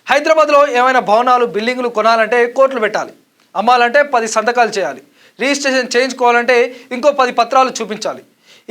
హైదరాబాద్లో ఏమైనా భవనాలు బిల్డింగులు కొనాలంటే కోట్లు పెట్టాలి, అమ్మాలంటే 10 సంతకాలు చేయాలి, రిజిస్ట్రేషన్ చేయించుకోవాలంటే ఇంకో 10 పత్రాలు చూపించాలి.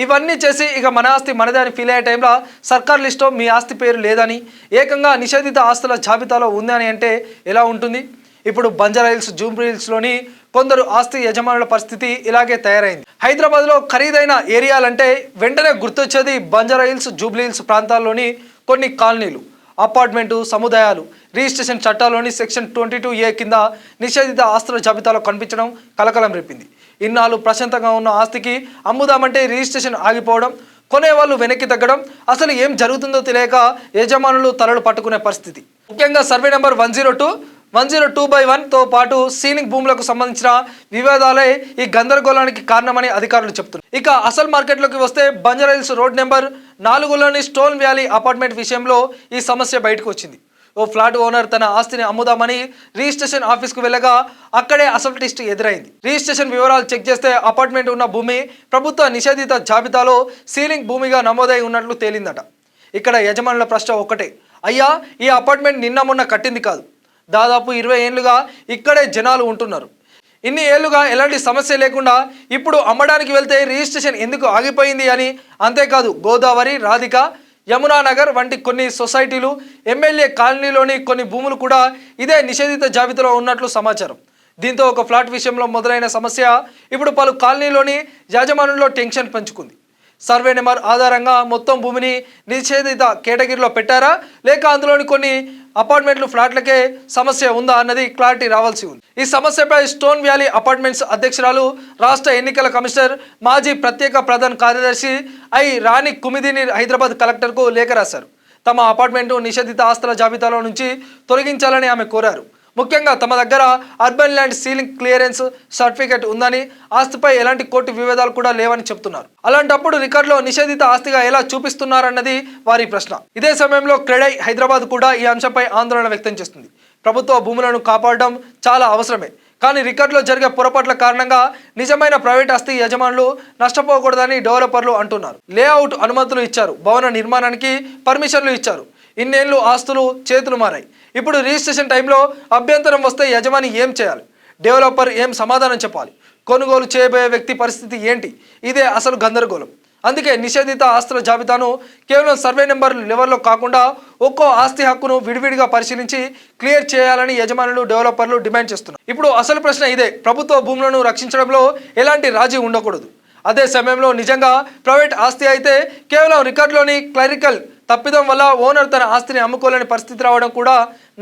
ఇవన్నీ చేసి ఇక మన ఆస్తి మనదే అని ఫీల్ అయ్యే టైంలో సర్కార్ లిస్టులో మీ ఆస్తి పేరు లేదని, ఏకంగా నిషేధిత ఆస్తుల జాబితాలో ఉందని అంటే ఎలా ఉంటుంది? ఇప్పుడు బంజారాహిల్స్ జూబ్లీహిల్స్లోని కొందరు ఆస్తి యజమానుల పరిస్థితి ఇలాగే తయారైంది. హైదరాబాద్లో ఖరీదైన ఏరియాలంటే వెంటనే గుర్తొచ్చేది బంజారాహిల్స్ జూబ్లీహిల్స్ ప్రాంతాల్లోని కొన్ని కాలనీలు, అపార్ట్మెంటు సముదాయాలు. రిజిస్ట్రేషన్ చట్టాల్లోని సెక్షన్ 22A కింద నిషేధిత ఆస్తుల జాబితాలో కనిపించడం కలకలం రేపింది. ఇన్నాళ్ళు ప్రశాంతంగా ఉన్న ఆస్తికి అమ్ముదామంటే రిజిస్ట్రేషన్ ఆగిపోవడం, కొనేవాళ్ళు వెనక్కి తగ్గడం, అసలు ఏం జరుగుతుందో తెలియక యజమానులు తలలు పట్టుకునే పరిస్థితి. ముఖ్యంగా సర్వే నెంబర్ 102/1తో పాటు సీలింగ్ భూములకు సంబంధించిన వివాదాలే ఈ గందరగోళానికి కారణమని అధికారులు చెప్తున్నారు. ఇక అసలు మార్కెట్లోకి వస్తే బంజారాహిల్స్ రోడ్ నెంబర్ 4లోని స్టోన్ వ్యాలీ అపార్ట్మెంట్ విషయంలో ఈ సమస్య బయటకు వచ్చింది. ఓ ఫ్లాట్ ఓనర్ తన ఆస్తిని అమ్ముదామని రిజిస్ట్రేషన్ ఆఫీస్కు వెళ్ళగా అక్కడే అసలు ట్విస్ట్ ఎదురైంది. రిజిస్ట్రేషన్ వివరాలు చెక్ చేస్తే అపార్ట్మెంట్ ఉన్న భూమి ప్రభుత్వ నిషేధిత జాబితాలో సీలింగ్ భూమిగా నమోదై ఉన్నట్లు తేలిందట. ఇక్కడ యజమానుల ప్రశ్న ఒక్కటే, అయ్యా ఈ అపార్ట్మెంట్ నిన్న మొన్న కట్టింది కాదు, దాదాపు 20 ఏళ్లుగా ఇక్కడే జనాలు ఉంటున్నారు. ఇన్ని ఏళ్లుగా ఎలాంటి సమస్య లేకుండా ఇప్పుడు అమ్మడానికి వెళ్తే రిజిస్ట్రేషన్ ఎందుకు ఆగిపోయింది అని. అంతేకాదు గోదావరి, రాధిక, యమునా నగర్ వంటి కొన్ని సొసైటీలు, ఎమ్మెల్యే కాలనీలోని కొన్ని భూములు కూడా ఇదే నిషేధిత జాబితాలో ఉన్నట్లు సమాచారం. దీంతో ఒక ఫ్లాట్ విషయంలో మొదలైన సమస్య ఇప్పుడు పలు కాలనీలోని యాజమానుల్లో టెన్షన్ పెంచుకుంది. సర్వే నెంబర్ ఆధారంగా మొత్తం భూమిని నిషేధిత కేటగిరీలో పెట్టారా, లేక అందులోని కొన్ని అపార్ట్మెంట్లు ఫ్లాట్లకే సమస్య ఉందా అన్నది క్లారిటీ రావాల్సి ఉంది. ఈ సమస్యపై స్టోన్ వ్యాలీ అపార్ట్మెంట్స్ అధ్యక్షురాలు, రాష్ట్ర ఎన్నికల కమిషనర్, మాజీ ప్రత్యేక ప్రధాన కార్యదర్శి రాణి కుమిదిని హైదరాబాద్ కలెక్టర్కు లేఖ రాశారు. తమ అపార్ట్మెంటు నిషేధిత ఆస్తుల జాబితాలో నుంచి తొలగించాలని ఆమె కోరారు. ముఖ్యంగా తమ దగ్గర urban land ceiling clearance certificate ఉందని, ఆస్తిపై ఎలాంటి కోర్టు వివాదాలు కూడా లేవని చెప్తున్నారు. అలాంటప్పుడు రికార్డులో నిషేధిత ఆస్తిగా ఎలా చూపిస్తున్నారన్నది వారి ప్రశ్న. ఇదే సమయంలో క్రెడై హైదరాబాద్ కూడా ఈ అంశంపై ఆందోళన వ్యక్తం చేస్తుంది. ప్రభుత్వ భూములను కాపాడడం చాలా అవసరమే, కానీ రికార్డులో జరిగే పొరపాట్ల కారణంగా నిజమైన ప్రైవేట్ ఆస్తి యజమానులు నష్టపోకూడదని డెవలపర్లు అంటున్నారు. లేఅవుట్ అనుమతులు ఇచ్చారు, భవన నిర్మాణానికి పర్మిషన్లు ఇచ్చారు, ఇన్నేళ్లు ఆస్తులు చేతులు మారాయి. ఇప్పుడు రిజిస్ట్రేషన్ టైంలో అభ్యంతరం వస్తే యజమాని ఏం చేయాలి? డెవలపర్ ఏం సమాధానం చెప్పాలి? కొనుగోలు చేయబోయే వ్యక్తి పరిస్థితి ఏంటి? ఇదే అసలు గందరగోళం. అందుకే నిషేధిత ఆస్తుల జాబితాను కేవలం సర్వే నెంబర్ లెవెల్లో కాకుండా ఒక్కో ఆస్తి హక్కును విడివిడిగా పరిశీలించి క్లియర్ చేయాలని యజమానులు, డెవలపర్లు డిమాండ్ చేస్తున్నారు. ఇప్పుడు అసలు ప్రశ్న ఇదే, ప్రభుత్వ భూములను రక్షించడంలో ఎలాంటి రాజీ ఉండకూడదు. అదే సమయంలో నిజంగా ప్రైవేట్ ఆస్తి అయితే కేవలం రికార్డులోని క్లరికల్ తప్పిదం వల్ల ఓనర్ తన ఆస్తిని అమ్ముకోలేని పరిస్థితి రావడం కూడా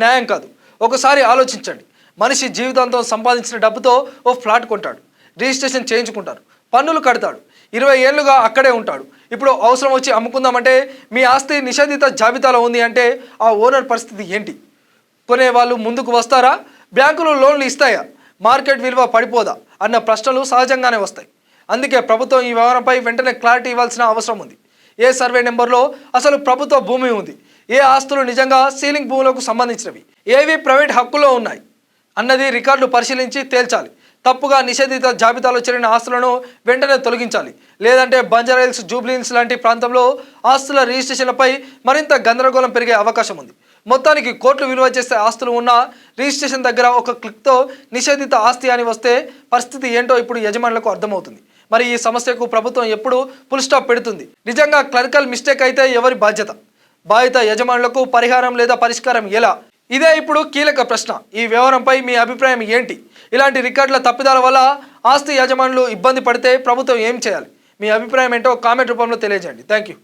న్యాయం కాదు. ఒకసారి ఆలోచించండి, మనిషి జీవితాంతం సంపాదించిన డబ్బుతో ఓ ఫ్లాట్ కొంటాడు, రిజిస్ట్రేషన్ చేయించుకుంటారు, పన్నులు కడతాడు, 20 ఏళ్లుగా అక్కడే ఉంటాడు. ఇప్పుడు అవసరం వచ్చి అమ్ముకుందామంటే మీ ఆస్తి నిషేధిత జాబితాలో ఉంది అంటే ఆ ఓనర్ పరిస్థితి ఏంటి? కొనేవాళ్ళు ముందుకు వస్తారా? బ్యాంకులు లోన్లు ఇస్తాయా? మార్కెట్ విలువ పడిపోదా అన్న ప్రశ్నలు సహజంగానే వస్తాయి. అందుకే ప్రభుత్వం ఈ వ్యవహారంపై వెంటనే క్లారిటీ ఇవ్వాల్సిన అవసరం ఉంది. ఏ సర్వే నెంబర్లో అసలు ప్రభుత్వ భూమి ఉంది, ఏ ఆస్తులు నిజంగా సీలింగ్ భూములకు సంబంధించినవి, ఏవి ప్రైవేట్ హక్కులో ఉన్నాయి అన్నది రికార్డులు పరిశీలించి తేల్చాలి. తప్పుగా నిషేధిత జాబితాలో చేరిన ఆస్తులను వెంటనే తొలగించాలి. లేదంటే బంజారాహిల్స్, జూబ్లీహిల్స్ లాంటి ప్రాంతంలో ఆస్తుల రిజిస్ట్రేషన్లపై మరింత గందరగోళం పెరిగే అవకాశం ఉంది. మొత్తానికి కోట్లు విలువ చేసే ఆస్తులు ఉన్న రిజిస్ట్రేషన్ దగ్గర ఒక క్లిక్తో నిషేధిత ఆస్తి అని వస్తే పరిస్థితి ఏంటో ఇప్పుడు యజమానులకు అర్థమవుతుంది. మరి ఈ సమస్యకు ప్రభుత్వం ఎప్పుడు ఫుల్ స్టాప్ పెడుతుంది? నిజంగా క్లరికల్ మిస్టేక్ అయితే ఎవరి బాధ్యత యజమానులకు పరిహారం లేదా పరిష్కారం ఎలా? ఇదే ఇప్పుడు కీలక ప్రశ్న. ఈ వ్యవహారంపై మీ అభిప్రాయం ఏంటి? ఇలాంటి రికార్డుల తప్పిదాల వల్ల ఆస్తి యజమానులు ఇబ్బంది పడితే ప్రభుత్వం ఏం చేయాలి? మీ అభిప్రాయం ఏంటో కామెంట్ రూపంలో తెలియజేయండి. Thank you.